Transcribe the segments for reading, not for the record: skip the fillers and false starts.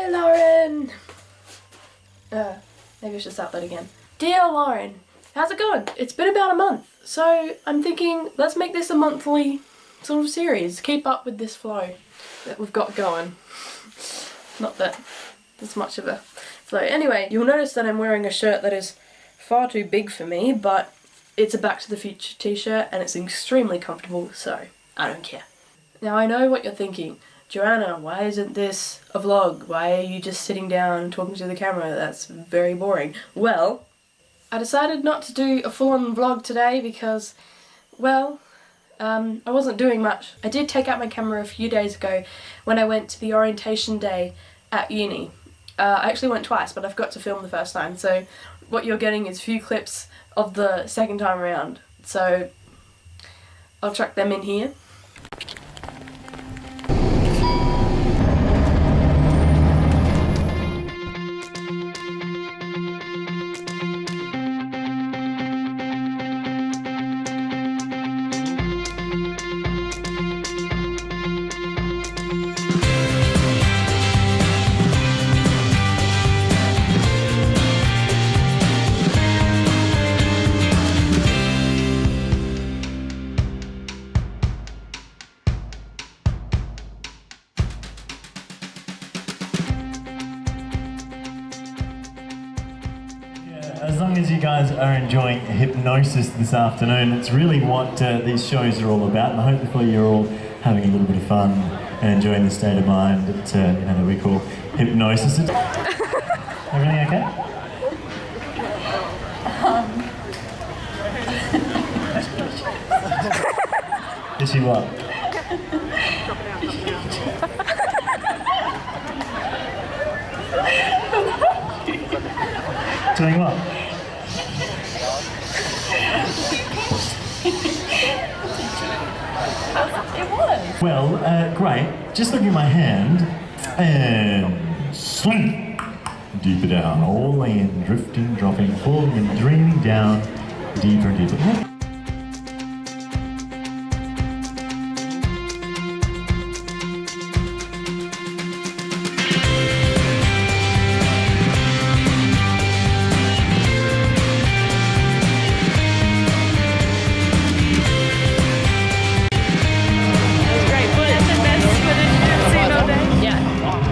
Dear Lauren! Maybe I should start that again. Dear Lauren, how's it going? It's been about a month, so I'm thinking let's make this a monthly sort of series. Keep up with this flow that we've got going. Not that there's much of a flow. Anyway, you'll notice that I'm wearing a shirt that is far too big for me, but it's a Back to the Future t-shirt and it's extremely comfortable, so I don't care. Now I know what you're thinking. Joanna, why isn't this a vlog? Why are you just sitting down and talking to the camera? That's very boring. Well, I decided not to do a full-on vlog today because, well, I wasn't doing much. I did take out my camera a few days ago when I went to the orientation day at uni. I actually went twice, but I forgot to film the first time, so what you're getting is a few clips of the second time around. So I'll chuck them in here. As long as you guys are enjoying hypnosis this afternoon, it's really what these shows are all about, and hopefully you're all having a little bit of fun and enjoying the state of mind that we call hypnosis. Everything okay? Is she what? Doing what? It was. Well, great. Just look at my hand and swing. Deeper down, all in, drifting, dropping, falling and dreaming down, deeper and deeper.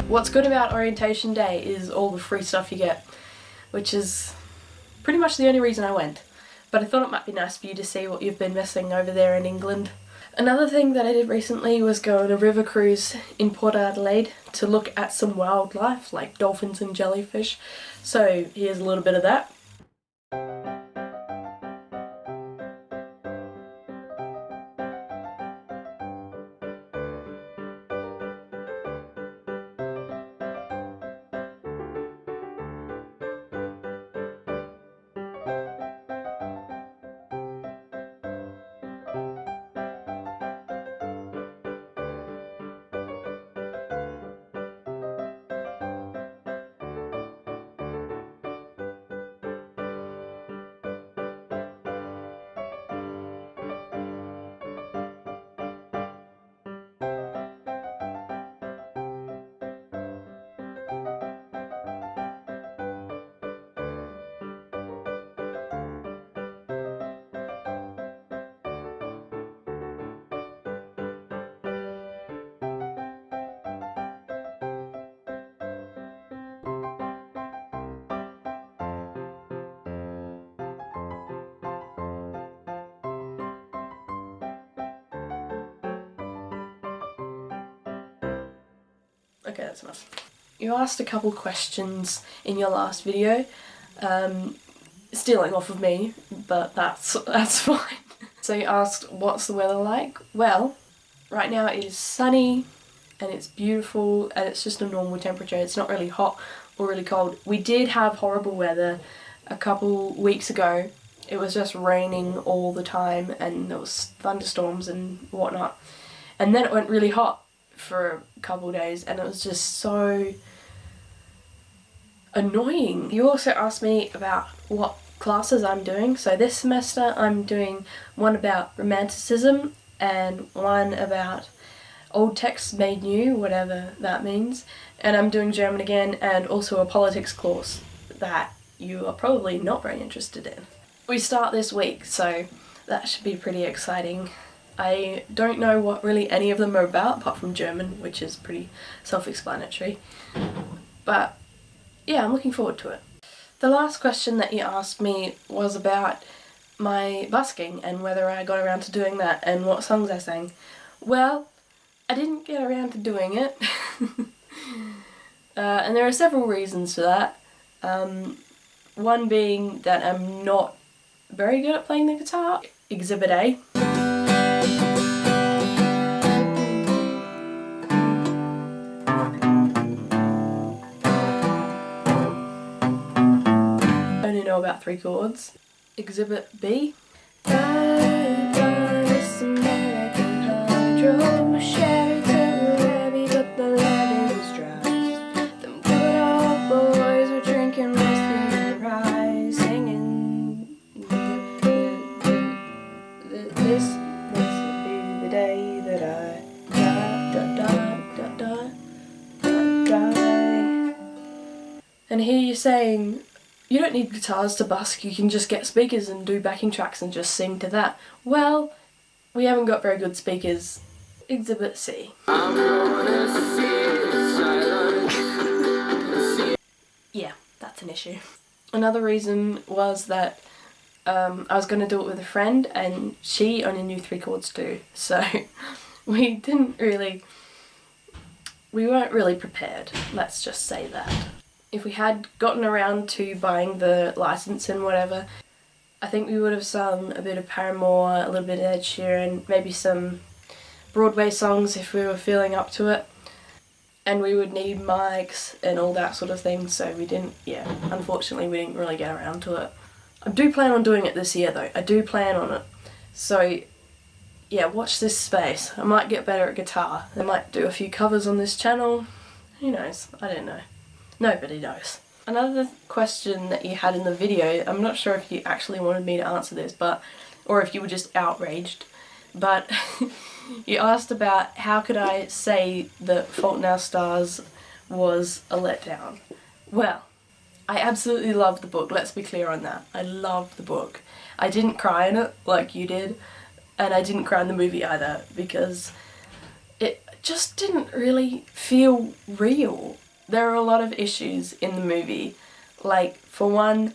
What's good about orientation day is all the free stuff you get, which is pretty much the only reason I went. But I thought it might be nice for you to see what you've been missing over there in England. Another thing that I did recently was go on a river cruise in Port Adelaide to look at some wildlife like dolphins and jellyfish. So here's a little bit of that. Okay, that's enough. You asked a couple questions in your last video, stealing off of me, but that's fine. So you asked, what's the weather like? Well, right now it is sunny and it's beautiful and it's just a normal temperature. It's not really hot or really cold. We did have horrible weather a couple weeks ago. It was just raining all the time and there was thunderstorms and whatnot. And then it went really hot for a couple of days and it was just so annoying. You also asked me about what classes I'm doing. So this semester I'm doing one about romanticism and one about old texts made new, whatever that means. And I'm doing German again, and also a politics course that you are probably not very interested in. We start this week, so that should be pretty exciting. I don't know what really any of them are about, apart from German, which is pretty self-explanatory. But yeah, I'm looking forward to it. The last question that you asked me was about my busking and whether I got around to doing that and what songs I sang. Well, I didn't get around to doing it. And there are several reasons for that. One being that I'm not very good at playing the guitar. Exhibit A. I only know about 3 chords. Exhibit B. And here you're saying, you don't need guitars to busk, you can just get speakers and do backing tracks and just sing to that. Well, we haven't got very good speakers. Exhibit C. Yeah, that's an issue. Another reason was that I was going to do it with a friend and she only knew 3 chords too, so we weren't really prepared, let's just say that. If we had gotten around to buying the license and whatever, I think we would have sung a bit of Paramore, a little bit of Ed Sheeran, maybe some Broadway songs if we were feeling up to it. And we would need mics and all that sort of thing, so unfortunately we didn't really get around to it. I do plan on doing it this year though, I do plan on it. So yeah, watch this space. I might get better at guitar. I might do a few covers on this channel. Who knows? I don't know. Nobody knows. Another question that you had in the video, I'm not sure if you actually wanted me to answer this, or if you were just outraged, but you asked about how could I say that Fault in Our Stars was a letdown. Well, I absolutely loved the book, let's be clear on that. I loved the book. I didn't cry in it like you did, and I didn't cry in the movie either, because it just didn't really feel real. There are a lot of issues in the movie. Like, for one,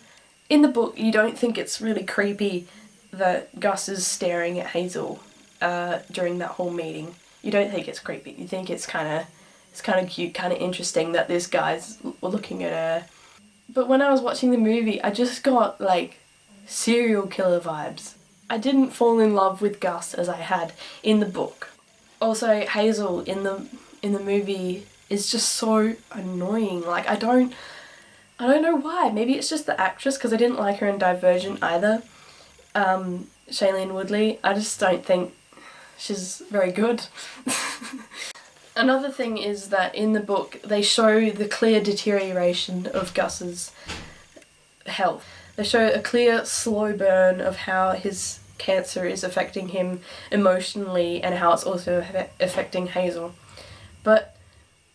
in the book you don't think it's really creepy that Gus is staring at Hazel during that whole meeting. You don't think it's creepy. You think it's kind of cute, kind of interesting that this guy's looking at her. But when I was watching the movie, I just got like serial killer vibes. I didn't fall in love with Gus as I had in the book. Also, Hazel in the movie is just so annoying. Like, I don't know why. Maybe it's just the actress, because I didn't like her in Divergent either. Shailene Woodley. I just don't think she's very good. Another thing is that in the book they show the clear deterioration of Gus's health. They show a clear slow burn of how his cancer is affecting him emotionally and how it's also affecting Hazel. But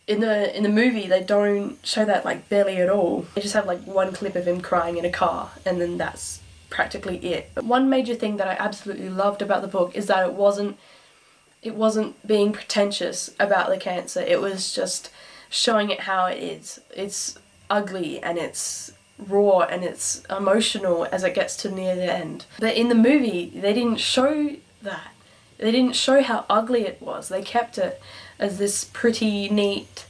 in the movie they don't show that like barely at all. They just have like one clip of him crying in a car and then that's practically it. But one major thing that I absolutely loved about the book is that it wasn't being pretentious about the cancer. It was just showing it how it is. It's ugly and it's raw and it's emotional as it gets to near the end. But in the movie they didn't show that. They didn't show how ugly it was. They kept it as this pretty neat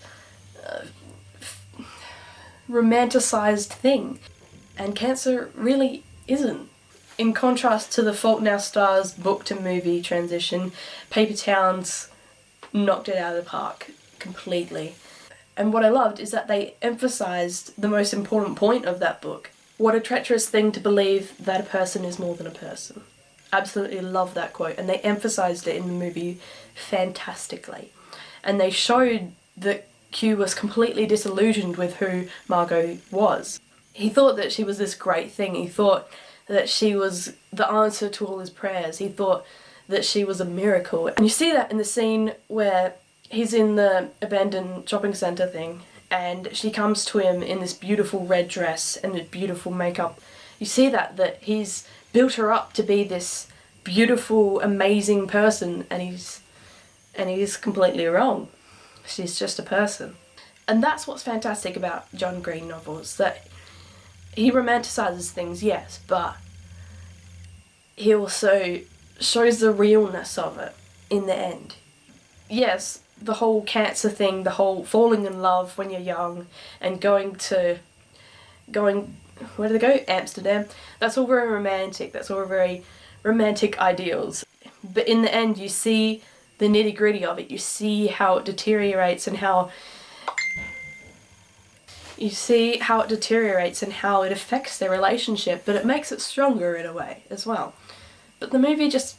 romanticized thing, and cancer really isn't. In contrast to the Fault in Our Stars book to movie transition, Paper Towns knocked it out of the park completely. And what I loved is that they emphasised the most important point of that book. What a treacherous thing to believe that a person is more than a person. Absolutely love that quote, and they emphasised it in the movie fantastically. And they showed that Q was completely disillusioned with who Margot was. He thought that she was this great thing. He thought that she was the answer to all his prayers. He thought that she was a miracle. And you see that in the scene where he's in the abandoned shopping centre thing, and she comes to him in this beautiful red dress and this beautiful makeup. You see that he's built her up to be this beautiful, amazing person, and he's completely wrong. She's just a person. And that's what's fantastic about John Green novels, that he romanticizes things, yes, but he also shows the realness of it in the end. Yes, the whole cancer thing, the whole falling in love when you're young and going, where do they go? Amsterdam. That's all very romantic. That's all very romantic ideals. But in the end, you see the nitty gritty of it. You see how it deteriorates and how it affects their relationship, but it makes it stronger in a way as well. But the movie just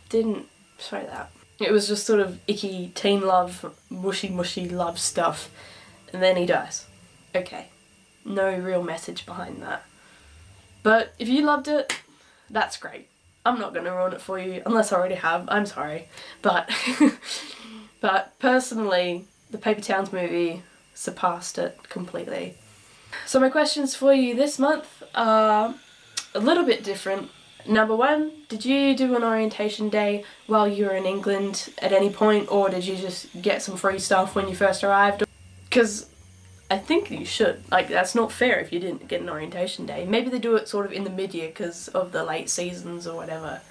didn't show that. It was just sort of icky teen love, mushy love stuff, and then he dies. Okay. No real message behind that. But if you loved it, that's great. I'm not going to ruin it for you, unless I already have. I'm sorry. But personally, the Paper Towns movie surpassed it completely. So my questions for you this month are a little bit different. Number one, did you do an orientation day while you were in England at any point, or did you just get some free stuff when you first arrived? Because I think you should. Like, that's not fair if you didn't get an orientation day. Maybe they do it sort of in the mid-year because of the late seasons or whatever.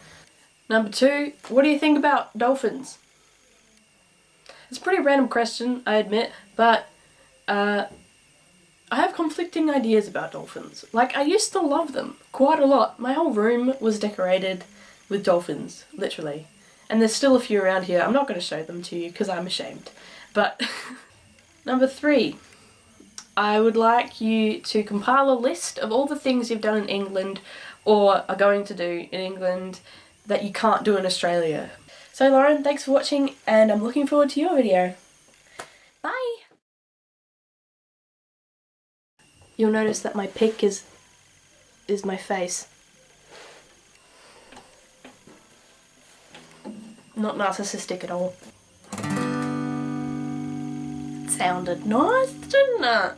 Number two, what do you think about dolphins? It's a pretty random question, I admit, but I have conflicting ideas about dolphins. Like, I used to love them quite a lot. My whole room was decorated with dolphins, literally. And there's still a few around here. I'm not going to show them to you because I'm ashamed. But number three, I would like you to compile a list of all the things you've done in England or are going to do in England that you can't do in Australia. So Lauren, thanks for watching, and I'm looking forward to your video. Bye! You'll notice that my pic is my face. Not narcissistic at all. Sounded nice, didn't it?